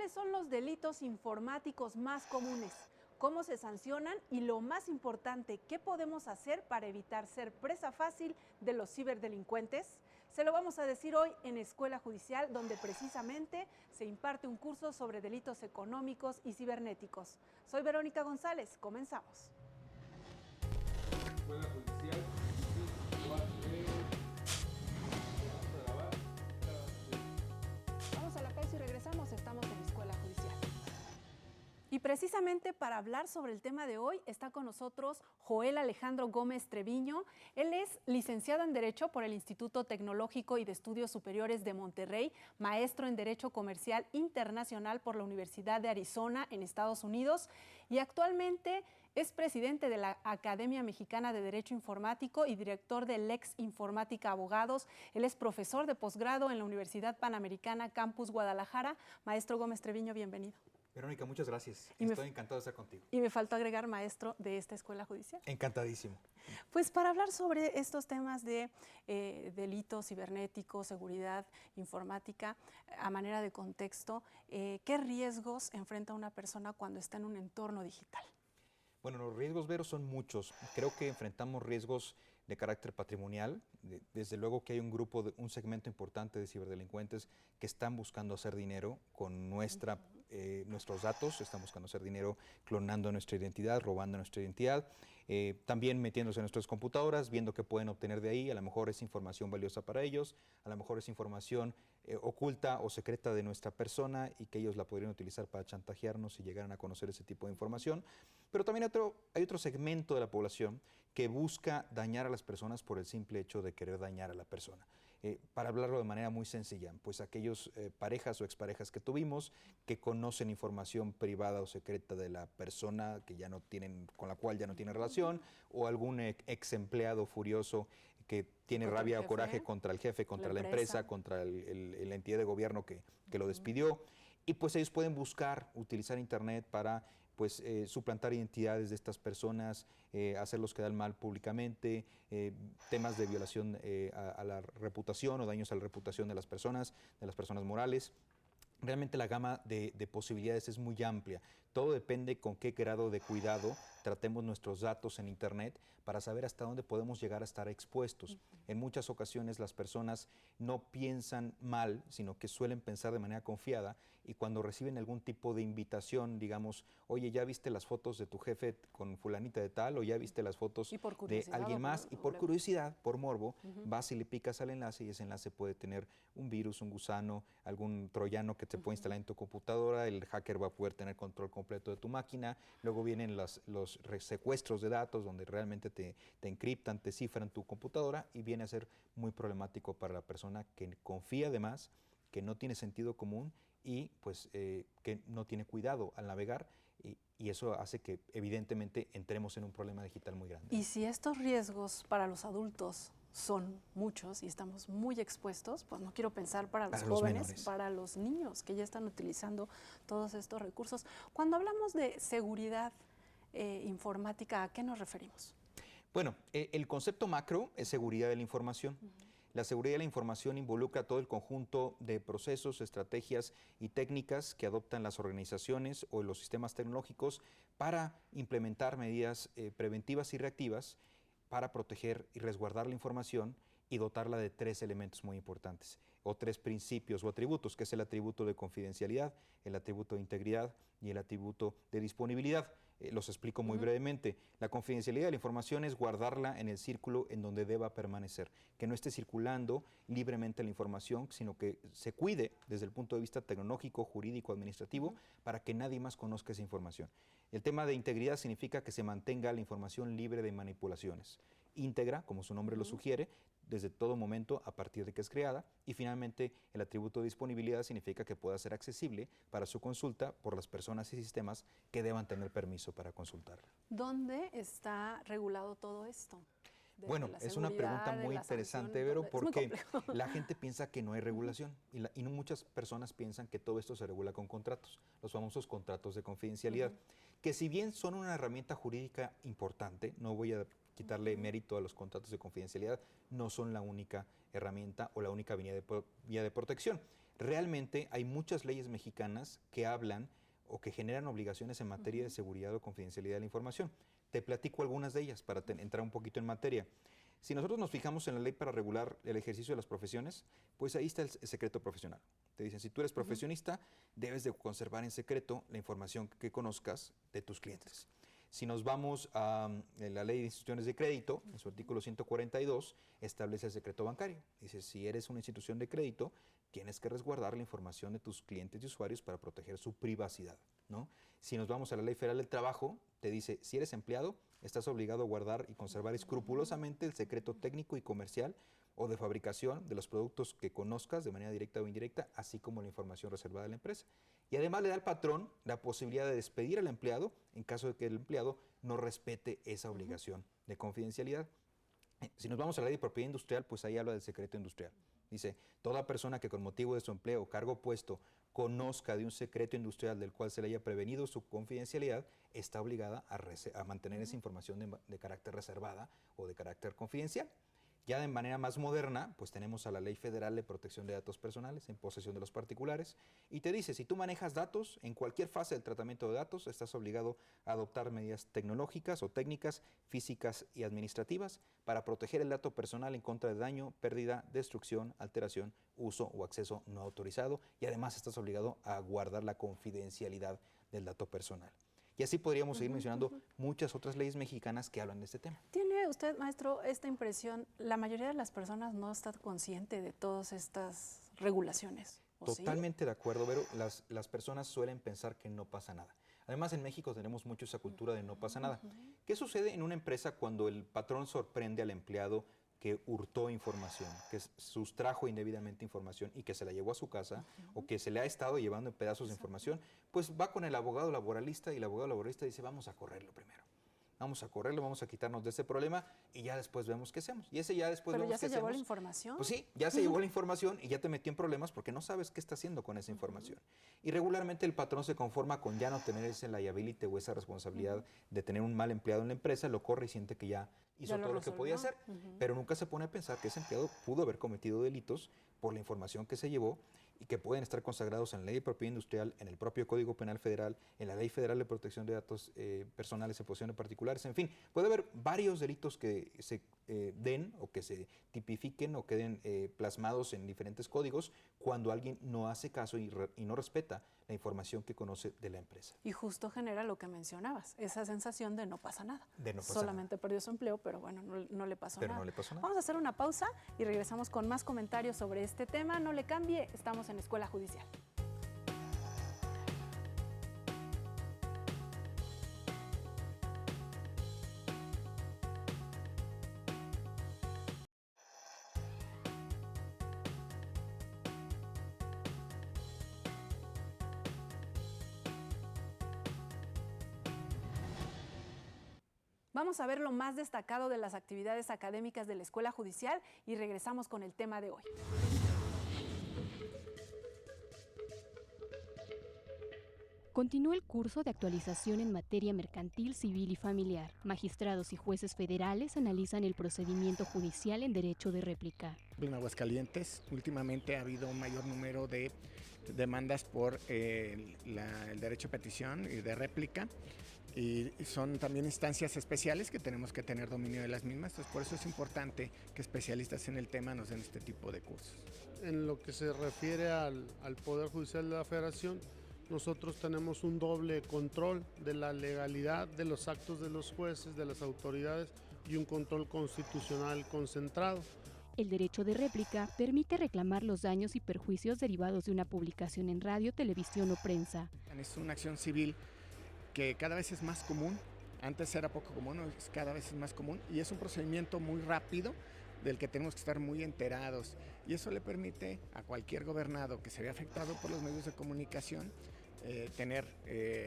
¿Cuáles son los delitos informáticos más comunes? ¿Cómo se sancionan? Y lo más importante, ¿qué podemos hacer para evitar ser presa fácil de los ciberdelincuentes? Se lo vamos a decir hoy en Escuela Judicial, donde precisamente se imparte un curso sobre delitos económicos y cibernéticos. Soy Verónica González, comenzamos. Escuela Judicial. Vamos a la pausa y regresamos, estamos en Escuela Judicial. Y precisamente para hablar sobre el tema de hoy está con nosotros Joel Alejandro Gómez Treviño. Él es licenciado en Derecho por el Instituto Tecnológico y de Estudios Superiores de Monterrey, maestro en Derecho Comercial Internacional por la Universidad de Arizona en Estados Unidos y actualmente es presidente de la Academia Mexicana de Derecho Informático y director de Lex Informática Abogados. Él es profesor de posgrado en la Universidad Panamericana Campus Guadalajara. Maestro Gómez Treviño, bienvenido. Verónica, muchas gracias. Estoy encantado de estar contigo. Y me faltó agregar maestro de esta Escuela Judicial. Encantadísimo. Pues para hablar sobre estos temas de delitos cibernéticos, seguridad informática, a manera de contexto, ¿qué riesgos enfrenta una persona cuando está en un entorno digital? Bueno, los riesgos, Vero, son muchos. Creo que enfrentamos riesgos de carácter patrimonial. Desde luego que hay un segmento importante de ciberdelincuentes que están buscando hacer dinero con nuestros datos, están buscando hacer dinero clonando nuestra identidad, robando nuestra identidad, también metiéndose en nuestras computadoras, viendo qué pueden obtener de ahí. A lo mejor es información valiosa para ellos, a lo mejor es información oculta o secreta de nuestra persona y que ellos la podrían utilizar para chantajearnos si llegaran a conocer ese tipo de información. Pero también hay otro segmento de la población que busca dañar a las personas por el simple hecho de querer dañar a la persona. Para hablarlo de manera muy sencilla, pues aquellos parejas o exparejas que tuvimos que conocen información privada o secreta de la persona que ya no tienen, con la cual ya no tienen relación, o algún ex empleado furioso que tiene rabia o coraje contra el jefe, contra la empresa, contra la entidad de gobierno que lo despidió. Y pues ellos pueden utilizar internet para suplantar identidades de estas personas, hacerlos quedar mal públicamente, temas de violación a la reputación o daños a la reputación de las personas morales. Realmente la gama de posibilidades es muy amplia. Todo depende con qué grado de cuidado tratemos nuestros datos en internet para saber hasta dónde podemos llegar a estar expuestos. En muchas ocasiones las personas no piensan mal, sino que suelen pensar de manera confiada, y cuando reciben algún tipo de invitación, digamos, oye, ¿ya viste las fotos de tu jefe con fulanita de tal? O ¿ya viste las fotos de alguien más? Y por curiosidad, por morbo, vas y le picas al enlace, y ese enlace puede tener un virus, un gusano, algún troyano que te puede instalar en tu computadora. El hacker va a poder tener control completo de tu máquina. Luego vienen los secuestros de datos, donde realmente te encriptan, te cifran tu computadora, y viene a ser muy problemático para la persona que confía además, que no tiene sentido común y que no tiene cuidado al navegar, y eso hace que evidentemente entremos en un problema digital muy grande. Y si estos riesgos para los adultos son muchos y estamos muy expuestos, pues no quiero pensar para los jóvenes, para los niños que ya están utilizando todos estos recursos. Cuando hablamos de seguridad informática, ¿a qué nos referimos? Bueno, el concepto macro es seguridad de la información. La seguridad de la información involucra todo el conjunto de procesos, estrategias y técnicas que adoptan las organizaciones o los sistemas tecnológicos para implementar medidas preventivas y reactivas para proteger y resguardar la información y dotarla de tres elementos muy importantes, o tres principios o atributos, que es el atributo de confidencialidad, el atributo de integridad y el atributo de disponibilidad. Los explico muy brevemente. La confidencialidad de la información es guardarla en el círculo en donde deba permanecer, que no esté circulando libremente la información, sino que se cuide desde el punto de vista tecnológico, jurídico, administrativo, para que nadie más conozca esa información. El tema de integridad significa que se mantenga la información libre de manipulaciones. Íntegra, como su nombre lo sugiere, desde todo momento a partir de que es creada. Y finalmente, el atributo de disponibilidad significa que pueda ser accesible para su consulta por las personas y sistemas que deban tener permiso para consultarla. ¿Dónde está regulado todo esto? Bueno, es una pregunta muy interesante, Vero, porque la gente piensa que no hay regulación y muchas personas piensan que todo esto se regula con contratos, los famosos contratos de confidencialidad, que si bien son una herramienta jurídica importante, no voy a quitarle mérito a los contratos de confidencialidad, no son la única herramienta o la única vía de protección. Realmente hay muchas leyes mexicanas que hablan o que generan obligaciones en materia de seguridad o confidencialidad de la información. Te platico algunas de ellas para entrar un poquito en materia. Si nosotros nos fijamos en la ley para regular el ejercicio de las profesiones, pues ahí está el secreto profesional. Te dicen, si tú eres profesionista, debes de conservar en secreto la información que conozcas de tus clientes. Si nos vamos a la ley de instituciones de crédito, en su artículo 142, establece el secreto bancario. Dice, si eres una institución de crédito, tienes que resguardar la información de tus clientes y usuarios para proteger su privacidad, ¿no? Si nos vamos a la Ley Federal del Trabajo, te dice, si eres empleado, estás obligado a guardar y conservar escrupulosamente el secreto técnico y comercial o de fabricación de los productos que conozcas de manera directa o indirecta, así como la información reservada de la empresa. Y además le da al patrón la posibilidad de despedir al empleado en caso de que el empleado no respete esa obligación de confidencialidad. Si nos vamos a la ley de propiedad industrial, pues ahí habla del secreto industrial. Dice, toda persona que con motivo de su empleo o cargo puesto conozca de un secreto industrial del cual se le haya prevenido su confidencialidad, está obligada a mantener esa información de carácter reservada o de carácter confidencial. Ya de manera más moderna, pues tenemos a la Ley Federal de Protección de Datos Personales en posesión de los particulares y te dice, si tú manejas datos, en cualquier fase del tratamiento de datos, estás obligado a adoptar medidas tecnológicas o técnicas, físicas y administrativas para proteger el dato personal en contra de daño, pérdida, destrucción, alteración, uso o acceso no autorizado y además estás obligado a guardar la confidencialidad del dato personal. Y así podríamos seguir mencionando muchas otras leyes mexicanas que hablan de este tema. ¿Tiene usted, maestro, esta impresión? La mayoría de las personas no está consciente de todas estas regulaciones. Totalmente de acuerdo, Vero. Las personas suelen pensar que no pasa nada. Además, en México tenemos mucho esa cultura de no pasa nada. ¿Qué sucede en una empresa cuando el patrón sorprende al empleado que hurtó información, que sustrajo indebidamente información y que se la llevó a su casa o que se le ha estado llevando en pedazos de información? Pues va con el abogado laboralista y el abogado laboralista dice, vamos a correrlo primero. Vamos a correrlo, vamos a quitarnos de ese problema y ya después vemos qué hacemos. Y ese ya después vemos qué hacemos. ¿Pero ya se llevó la información? Pues sí, ya se llevó la información y ya te metió en problemas porque no sabes qué está haciendo con esa información. Y regularmente el patrón se conforma con ya no tener ese liability o esa responsabilidad de tener un mal empleado en la empresa, lo corre y siente que ya hizo todo lo que podía hacer. Pero nunca se pone a pensar que ese empleado pudo haber cometido delitos por la información que se llevó y que pueden estar consagrados en la Ley de Propiedad Industrial, en el propio Código Penal Federal, en la Ley Federal de Protección de Datos Personales en posesión de particulares, en fin, puede haber varios delitos que se den o que se tipifiquen o queden plasmados en diferentes códigos cuando alguien no hace caso y no respeta la información que conoce de la empresa. Y justo genera lo que mencionabas, esa sensación de no pasa nada. De no pasa Solamente nada. Perdió su empleo, pero bueno, no le pasó nada. No le pasó nada. Vamos a hacer una pausa y regresamos con más comentarios sobre este tema. No le cambie, estamos en Escuela Judicial. Vamos a ver lo más destacado de las actividades académicas de la Escuela Judicial y regresamos con el tema de hoy. Continúa el curso de actualización en materia mercantil, civil y familiar. Magistrados y jueces federales analizan el procedimiento judicial en derecho de réplica. En Aguascalientes, últimamente ha habido un mayor número de demandas por el derecho de petición y de réplica. Y son también instancias especiales que tenemos que tener dominio de las mismas, entonces por eso es importante que especialistas en el tema nos den este tipo de cursos. En lo que se refiere al Poder Judicial de la Federación, nosotros tenemos un doble control de la legalidad de los actos de los jueces, de las autoridades y un control constitucional concentrado. El derecho de réplica permite reclamar los daños y perjuicios derivados de una publicación en radio, televisión o prensa. Es una acción civil que cada vez es más común, antes era poco común, cada vez es más común y es un procedimiento muy rápido del que tenemos que estar muy enterados y eso le permite a cualquier gobernado que se vea afectado por los medios de comunicación tener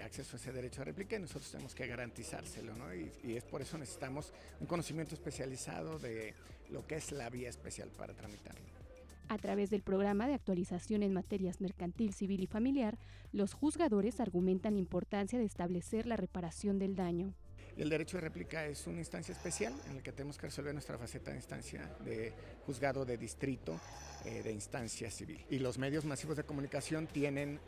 acceso a ese derecho de réplica y nosotros tenemos que garantizárselo, ¿no? Y es por eso necesitamos un conocimiento especializado de lo que es la vía especial para tramitarlo. A través del programa de actualización en materias mercantil, civil y familiar, los juzgadores argumentan la importancia de establecer la reparación del daño. Y el derecho de réplica es una instancia especial en la que tenemos que resolver nuestra faceta de instancia de juzgado de distrito, de instancia civil. Y los medios masivos de comunicación tienen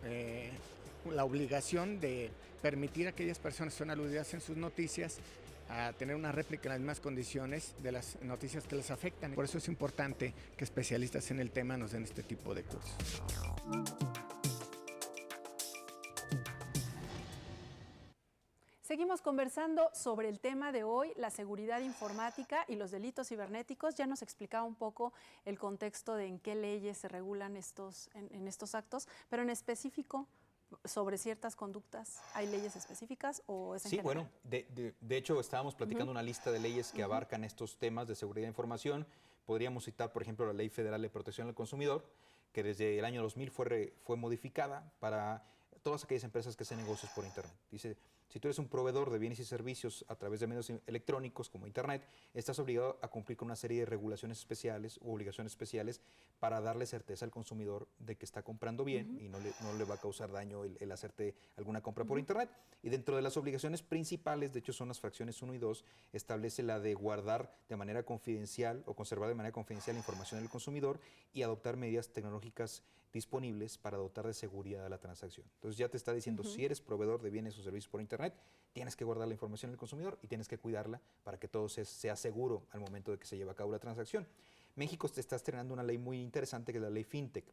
la obligación de permitir a aquellas personas que son aludidas en sus noticias a tener una réplica en las mismas condiciones de las noticias que les afectan. Por eso es importante que especialistas en el tema nos den este tipo de cursos. Seguimos conversando sobre el tema de hoy, la seguridad informática y los delitos cibernéticos. Ya nos explicaba un poco el contexto de en qué leyes se regulan en estos actos, pero en específico sobre ciertas conductas, ¿hay leyes específicas o es en general? Bueno, de hecho estábamos platicando una lista de leyes que abarcan estos temas de seguridad de información. Podríamos citar, por ejemplo, la Ley Federal de Protección al Consumidor, que desde el año 2000 fue modificada para todas aquellas empresas que hacen negocios por Internet. Dice, si tú eres un proveedor de bienes y servicios a través de medios electrónicos como Internet, estás obligado a cumplir con una serie de regulaciones especiales u obligaciones especiales para darle certeza al consumidor de que está comprando bien y no le va a causar daño el hacerte alguna compra por Internet. Y dentro de las obligaciones principales, de hecho son las fracciones 1 y 2, establece la de guardar de manera confidencial o conservar de manera confidencial la información del consumidor y adoptar medidas tecnológicas disponibles para dotar de seguridad a la transacción. Entonces ya te está diciendo, si eres proveedor de bienes o servicios por Internet, tienes que guardar la información del consumidor y tienes que cuidarla para que todo sea seguro al momento de que se lleve a cabo la transacción. México te está estrenando una ley muy interesante que es la ley FinTech.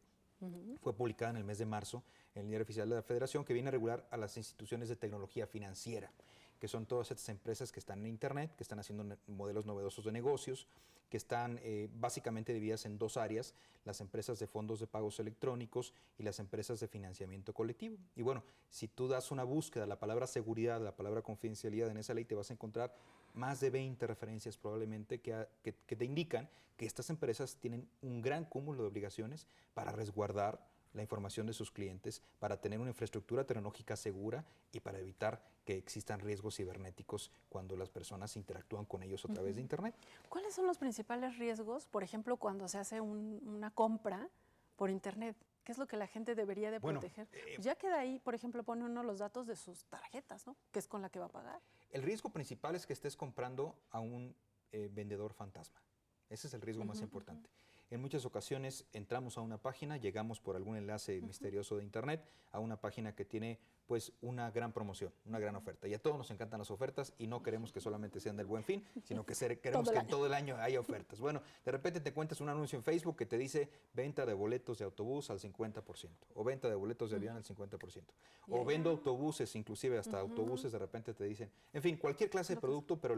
Fue publicada en el mes de marzo en el Diario Oficial de la Federación, que viene a regular a las instituciones de tecnología financiera, que son todas estas empresas que están en Internet, que están haciendo modelos novedosos de negocios, que están básicamente divididas en dos áreas, las empresas de fondos de pagos electrónicos y las empresas de financiamiento colectivo. Y bueno, si tú das una búsqueda, la palabra seguridad, la palabra confidencialidad en esa ley, te vas a encontrar más de 20 referencias probablemente que te indican que estas empresas tienen un gran cúmulo de obligaciones para resguardar la información de sus clientes, para tener una infraestructura tecnológica segura y para evitar que existan riesgos cibernéticos cuando las personas interactúan con ellos a través de Internet. ¿Cuáles son los principales riesgos, por ejemplo, cuando se hace una compra por Internet? ¿Qué es lo que la gente debería de proteger? Ya queda ahí, por ejemplo, pone uno los datos de sus tarjetas, ¿no? Que es con la que va a pagar. El riesgo principal es que estés comprando a un vendedor fantasma. Ese es el riesgo más importante. En muchas ocasiones entramos a una página, llegamos por algún enlace misterioso de Internet a una página que tiene pues una gran promoción, una gran oferta. Y a todos nos encantan las ofertas y no queremos que solamente sean del Buen Fin, sino que queremos que en todo el año haya ofertas. Bueno, de repente te encuentras un anuncio en Facebook que te dice venta de boletos de autobús al 50% o venta de boletos de avión al 50%. O vendo autobuses, inclusive hasta autobuses de repente te dicen, en fin, cualquier clase de producto, pero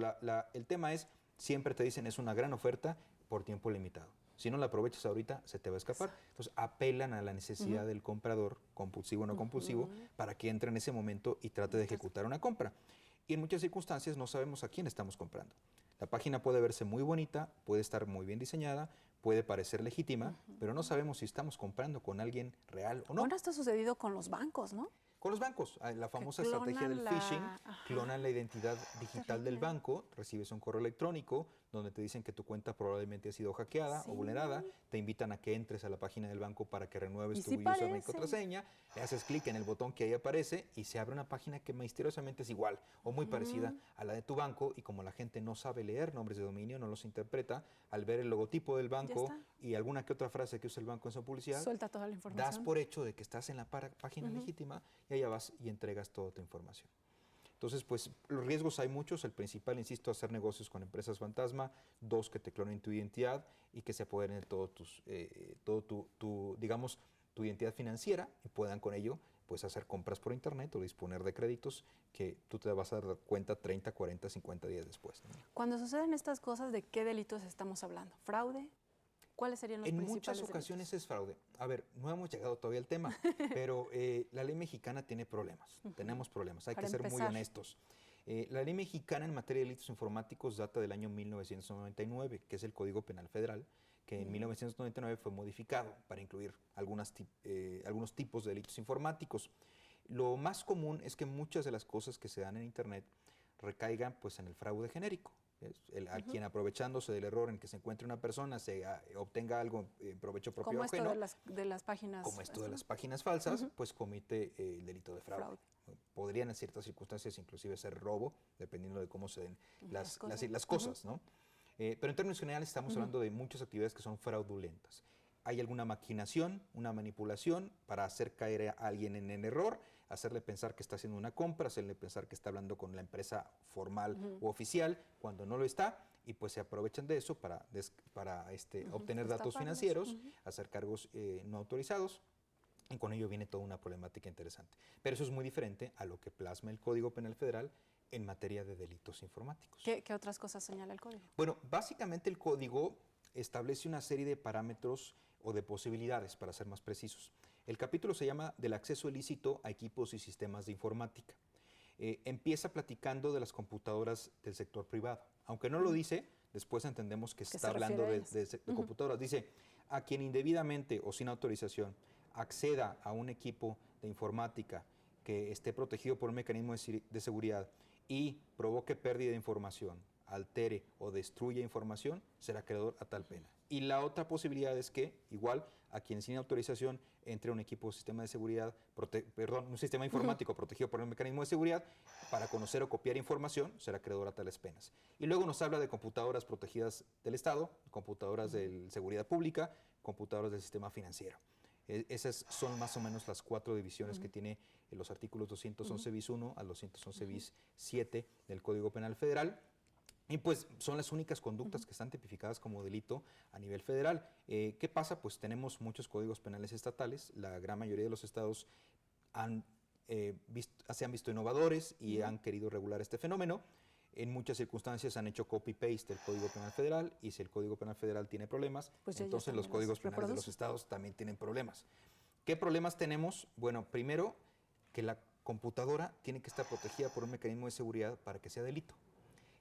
el tema es, siempre te dicen es una gran oferta por tiempo limitado. Si no la aprovechas ahorita, se te va a escapar. Entonces, apelan a la necesidad del comprador, compulsivo o no compulsivo, para que entre en ese momento y trate de ejecutar una compra. Y en muchas circunstancias no sabemos a quién estamos comprando. La página puede verse muy bonita, puede estar muy bien diseñada, puede parecer legítima, pero no sabemos si estamos comprando con alguien real o no. Bueno, esto ha sucedido con los bancos, ¿no? Con los bancos, la famosa estrategia del phishing, clonan la identidad digital del banco, recibes un correo electrónico donde te dicen que tu cuenta probablemente ha sido hackeada o vulnerada, te invitan a que entres a la página del banco para que renueves tu username y contraseña, le haces clic en el botón que ahí aparece y se abre una página que misteriosamente es igual o muy parecida a la de tu banco, y como la gente no sabe leer nombres de dominio, no los interpreta, al ver el logotipo del banco y alguna que otra frase que usa el banco en su publicidad, suelta toda la información. Das por hecho de que estás en la página legítima y allá vas y entregas toda tu información. Entonces, pues los riesgos hay muchos. El principal, insisto, hacer negocios con empresas fantasma. 2, que te clonen tu identidad y que se apoderen de todo digamos, tu identidad financiera y puedan con ello pues hacer compras por Internet o disponer de créditos que tú te vas a dar cuenta 30, 40, 50 días después, ¿no? Cuando suceden estas cosas, ¿de qué delitos estamos hablando? ¿Fraude? ¿Cuáles serían los principales En muchas ocasiones es fraude. A ver, no hemos llegado todavía al tema, pero la ley mexicana tiene problemas. Tenemos problemas, hay que ser muy honestos. La ley mexicana en materia de delitos informáticos data del año 1999, que es el Código Penal Federal, que en 1999 fue modificado para incluir algunos tipos de delitos informáticos. Lo más común es que muchas de las cosas que se dan en Internet recaigan pues, en el fraude genérico. A quien aprovechándose del error en que se encuentre una persona obtenga algo en provecho propio Como ajeno, esto de las páginas. como esto de las páginas falsas, pues comete el delito de fraude. Podrían en ciertas circunstancias inclusive ser robo, dependiendo de cómo se den las cosas, ¿no? Pero en términos generales estamos hablando de muchas actividades que son fraudulentas. Hay alguna maquinación, una manipulación para hacer caer a alguien en el error, hacerle pensar que está haciendo una compra, hacerle pensar que está hablando con la empresa formal u oficial cuando no lo está, y pues se aprovechan de eso para obtener datos financieros, hacer cargos no autorizados, y con ello viene toda una problemática interesante. Pero eso es muy diferente a lo que plasma el Código Penal Federal en materia de delitos informáticos. ¿Qué otras cosas señala el código? Bueno, básicamente el código establece una serie de parámetros o de posibilidades, para ser más precisos. El capítulo se llama del acceso ilícito a equipos y sistemas de informática. Empieza platicando de las computadoras del sector privado. Aunque no lo dice, después entendemos que está hablando de computadoras. Dice, a quien indebidamente o sin autorización acceda a un equipo de informática que esté protegido por un mecanismo de seguridad y provoque pérdida de información, altere o destruya información, será acreedor a tal pena. Y la otra posibilidad es que, igual, a quien sin autorización entre a un equipo o sistema de seguridad, un sistema informático protegido por un mecanismo de seguridad, para conocer o copiar información, será acreedor a tales penas. Y luego nos habla de computadoras protegidas del Estado, computadoras de seguridad pública, computadoras del sistema financiero. Esas son más o menos las 4 divisiones que tiene los artículos 211 bis 1 al 211 bis 7 del Código Penal Federal. Y pues son las únicas conductas que están tipificadas como delito a nivel federal. ¿Qué pasa? Pues tenemos muchos códigos penales estatales. La gran mayoría de los estados se han visto innovadores y han querido regular este fenómeno. En muchas circunstancias han hecho copy-paste del Código Penal Federal, y si el Código Penal Federal tiene problemas, pues entonces los códigos penales de los estados también tienen problemas. ¿Qué problemas tenemos? Bueno, primero, que la computadora tiene que estar protegida por un mecanismo de seguridad para que sea delito.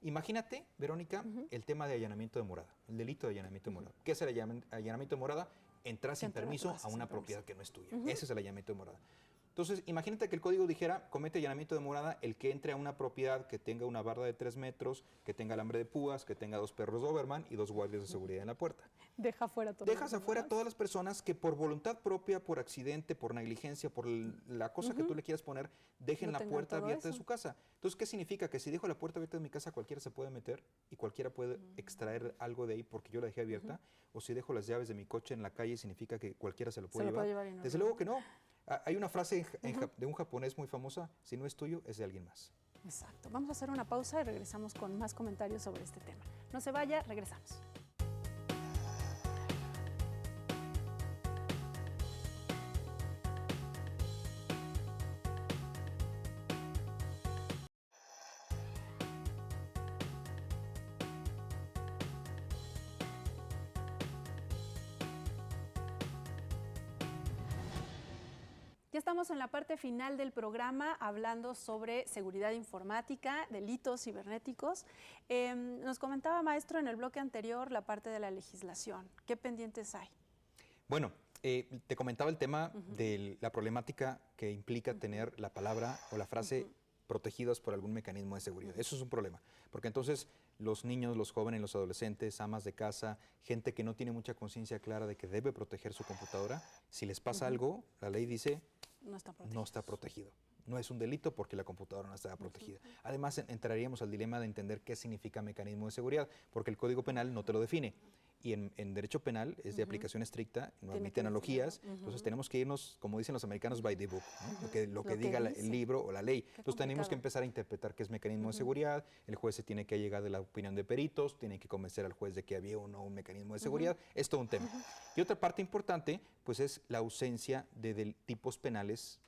Imagínate, Verónica, el tema de allanamiento de morada, el delito de allanamiento de morada. ¿Qué es el allanamiento de morada? Entrar sin permiso a una propiedad que no es tuya. Ese es el allanamiento de morada. Entonces, imagínate que el código dijera, comete allanamiento de morada el que entre a una propiedad que tenga una barda de 3 metros, que tenga alambre de púas, que tenga 2 perros Doberman y 2 guardias de seguridad en la puerta. Dejas afuera todas las personas que por voluntad propia, por accidente, por negligencia, por la cosa que tú le quieras poner, dejen la puerta abierta de su casa. Entonces, ¿qué significa? Que si dejo la puerta abierta de mi casa, cualquiera se puede meter y cualquiera puede extraer algo de ahí porque yo la dejé abierta. O si dejo las llaves de mi coche en la calle, significa que cualquiera se lo puede llevar. Desde luego que no. Hay una frase de un japonés muy famosa: si no es tuyo, es de alguien más. Exacto. Vamos a hacer una pausa y regresamos con más comentarios sobre este tema. No se vaya, regresamos. Ya estamos en la parte final del programa hablando sobre seguridad informática, delitos cibernéticos. Nos comentaba, maestro, en el bloque anterior la parte de la legislación. ¿Qué pendientes hay? Bueno, te comentaba el tema de la problemática que implica tener la palabra o la frase protegidos por algún mecanismo de seguridad. Eso es un problema, porque entonces los niños, los jóvenes, los adolescentes, amas de casa, gente que no tiene mucha conciencia clara de que debe proteger su computadora, si les pasa algo, la ley dice no está protegido. No es un delito porque la computadora no está protegida. Además, entraríamos al dilema de entender qué significa mecanismo de seguridad, porque el Código Penal no te lo define. Y en derecho penal es de aplicación estricta, no admite analogías, entonces tenemos que irnos, como dicen los americanos, by the book, ¿no? lo que diga el libro o la ley. Entonces tenemos que empezar a interpretar qué es mecanismo de seguridad, el juez se tiene que llegar de la opinión de peritos, tiene que convencer al juez de que había o no un mecanismo de seguridad, es todo un tema. Y otra parte importante, pues es la ausencia de tipos penales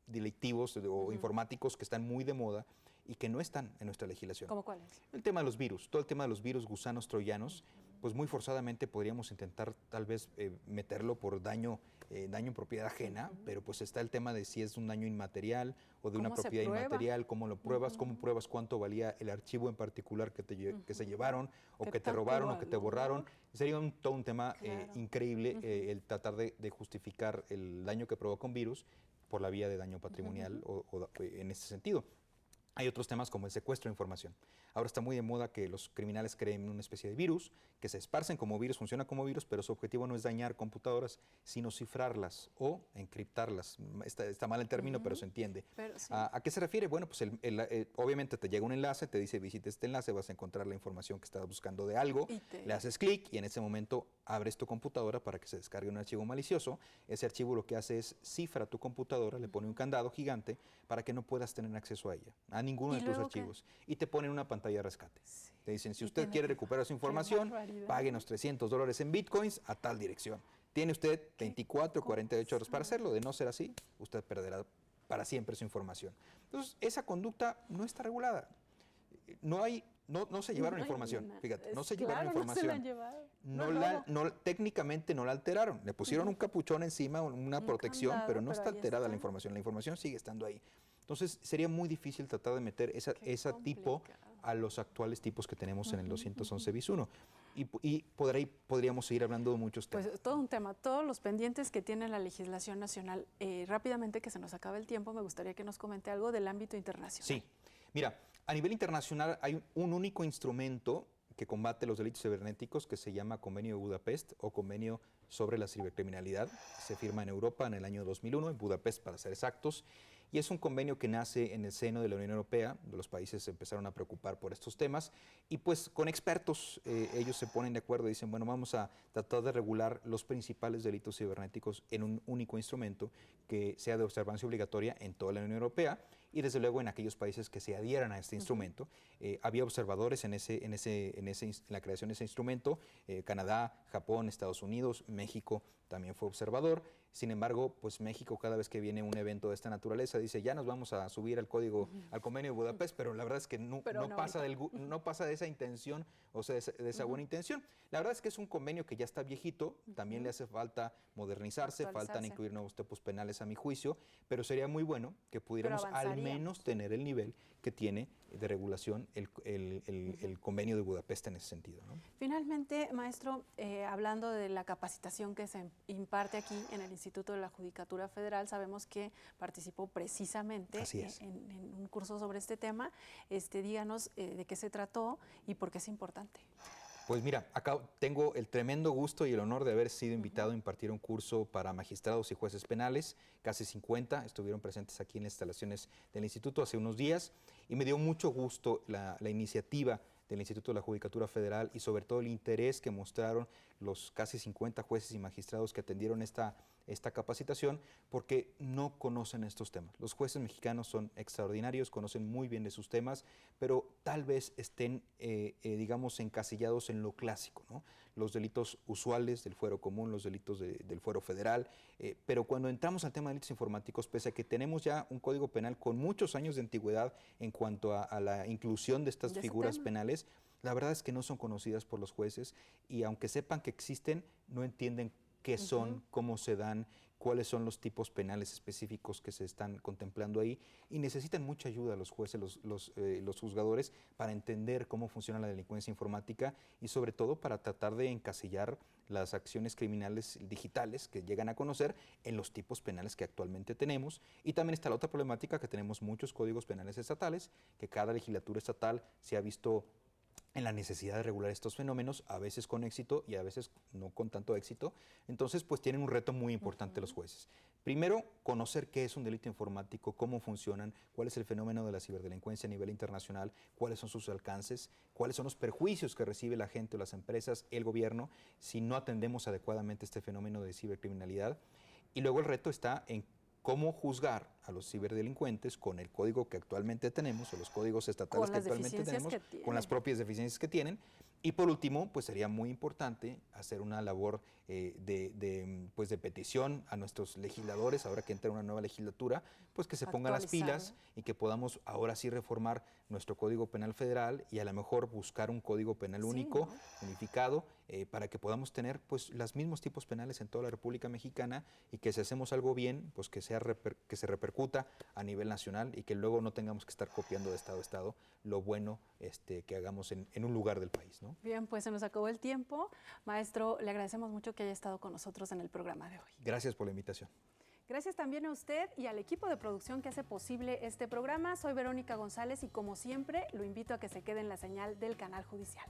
delictivos o informáticos que están muy de moda y que no están en nuestra legislación. ¿Cómo cuáles? El tema de los virus, todo el tema de los virus, gusanos, troyanos, pues muy forzadamente podríamos intentar tal vez meterlo por daño en propiedad ajena, pero pues está el tema de si es un daño inmaterial o de una propiedad inmaterial, cómo lo pruebas, cómo pruebas cuánto valía el archivo en particular que se llevaron, o que te robaron, o que te borraron. Sería todo un tema increíble el tratar de justificar el daño que provoca un virus por la vía de daño patrimonial o en ese sentido. Hay otros temas como el secuestro de información. Ahora está muy de moda que los criminales creen una especie de virus, que se esparcen como virus, funciona como virus, pero su objetivo no es dañar computadoras, sino cifrarlas o encriptarlas. Está mal el término, pero se entiende. Pero sí. ¿A qué se refiere? Bueno, pues obviamente te llega un enlace, te dice visite este enlace, vas a encontrar la información que estás buscando de algo, le haces clic y en ese momento abres tu computadora para que se descargue un archivo malicioso. Ese archivo lo que hace es cifra tu computadora, le pone un candado gigante para que no puedas tener acceso a ella, a ninguno de tus archivos. Y te ponen una pantalla de rescate. Sí. Te dicen, si usted quiere recuperar su información, páguenos $300 en bitcoins a tal dirección. Tiene usted 24 o 48 horas para hacerlo. De no ser así, usted perderá para siempre su información. Entonces, esa conducta no está regulada. No se llevaron información, fíjate, no se llevaron información. Técnicamente no la alteraron, le pusieron un capuchón encima, una protección, candado, pero no está alterada la información sigue estando ahí. Entonces sería muy difícil tratar de meter esa tipo a los actuales tipos que tenemos en el 211 bis 1. Y por ahí podríamos seguir hablando de muchos temas. Pues todo un tema, todos los pendientes que tiene la legislación nacional. Rápidamente, que se nos acaba el tiempo, me gustaría que nos comente algo del ámbito internacional. Sí, mira, a nivel internacional hay un único instrumento que combate los delitos cibernéticos que se llama Convenio de Budapest o Convenio sobre la Cibercriminalidad. Se firma en Europa en el año 2001, en Budapest para ser exactos, y es un convenio que nace en el seno de la Unión Europea. Los países se empezaron a preocupar por estos temas y pues con expertos ellos se ponen de acuerdo y dicen, bueno, vamos a tratar de regular los principales delitos cibernéticos en un único instrumento que sea de observancia obligatoria en toda la Unión Europea y desde luego en aquellos países que se adhieran a este instrumento. Había observadores en la creación de ese instrumento, Canadá, Japón, Estados Unidos, México también fue observador. Sin embargo, pues México cada vez que viene un evento de esta naturaleza dice, ya nos vamos a subir al código, al Convenio de Budapest, pero la verdad es que no pasa de esa intención, o sea, de esa buena intención. La verdad es que es un convenio que ya está viejito, también le hace falta modernizarse, faltan incluir nuevos tipos penales a mi juicio, pero sería muy bueno que pudiéramos al menos tener el nivel que tiene de regulación el Convenio de Budapest en ese sentido, ¿no? Finalmente, maestro, hablando de la capacitación que se imparte aquí en el Instituto de la Judicatura Federal, sabemos que participó precisamente en un curso sobre este tema. Díganos de qué se trató y por qué es importante. Pues mira, acá tengo el tremendo gusto y el honor de haber sido invitado a impartir un curso para magistrados y jueces penales. Casi 50 estuvieron presentes aquí en las instalaciones del instituto hace unos días y me dio mucho gusto la iniciativa del Instituto de la Judicatura Federal y sobre todo el interés que mostraron los casi 50 jueces y magistrados que atendieron esta capacitación, porque no conocen estos temas. Los jueces mexicanos son extraordinarios, conocen muy bien de sus temas, pero tal vez estén, digamos, encasillados en lo clásico, ¿no? Los delitos usuales del fuero común, los delitos del fuero federal, pero cuando entramos al tema de delitos informáticos, pese a que tenemos ya un código penal con muchos años de antigüedad en cuanto a la inclusión de estas figuras penales, la verdad es que no son conocidas por los jueces y aunque sepan que existen, no entienden qué son, cómo se dan, cuáles son los tipos penales específicos que se están contemplando ahí y necesitan mucha ayuda los jueces, los juzgadores para entender cómo funciona la delincuencia informática y sobre todo para tratar de encasillar las acciones criminales digitales que llegan a conocer en los tipos penales que actualmente tenemos. Y también está la otra problemática que tenemos muchos códigos penales estatales, que cada legislatura estatal se ha visto en la necesidad de regular estos fenómenos, a veces con éxito y a veces no con tanto éxito. Entonces, pues tienen un reto muy importante los jueces. Primero, conocer qué es un delito informático, cómo funcionan, cuál es el fenómeno de la ciberdelincuencia a nivel internacional, cuáles son sus alcances, cuáles son los perjuicios que recibe la gente o las empresas, el gobierno, si no atendemos adecuadamente este fenómeno de cibercriminalidad. Y luego el reto está en cómo juzgar a los ciberdelincuentes con el código que actualmente tenemos o los códigos estatales que actualmente tenemos, con las propias deficiencias que tienen. Y por último, pues sería muy importante hacer una labor de petición a nuestros legisladores, ahora que entra una nueva legislatura, pues que se pongan las pilas y que podamos ahora sí reformar nuestro Código Penal Federal y a lo mejor buscar un Código Penal único, unificado, para que podamos tener pues los mismos tipos penales en toda la República Mexicana y que si hacemos algo bien, pues que se repercuta a nivel nacional y que luego no tengamos que estar copiando de estado a estado lo bueno que hagamos en un lugar del país, ¿no? Bien, pues se nos acabó el tiempo. Maestro, le agradecemos mucho que haya estado con nosotros en el programa de hoy. Gracias por la invitación. Gracias también a usted y al equipo de producción que hace posible este programa. Soy Verónica González y como siempre lo invito a que se quede en la señal del Canal Judicial.